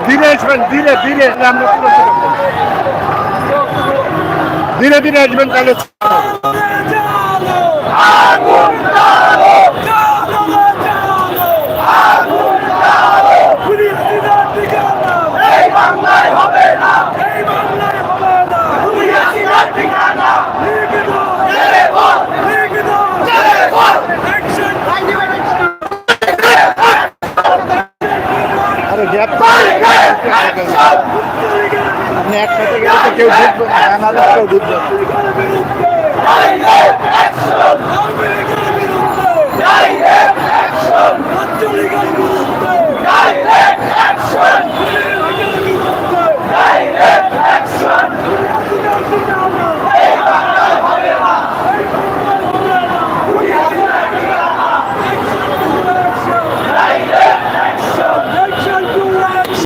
ধীরে আসবেন, ধীরে ধীরে, আমরা ধীরে ধীরে আসবেন তাহলে। আপনি একসাথে গেলে তো কেউ ঢুকবে না, কেউ ঢুকবে না।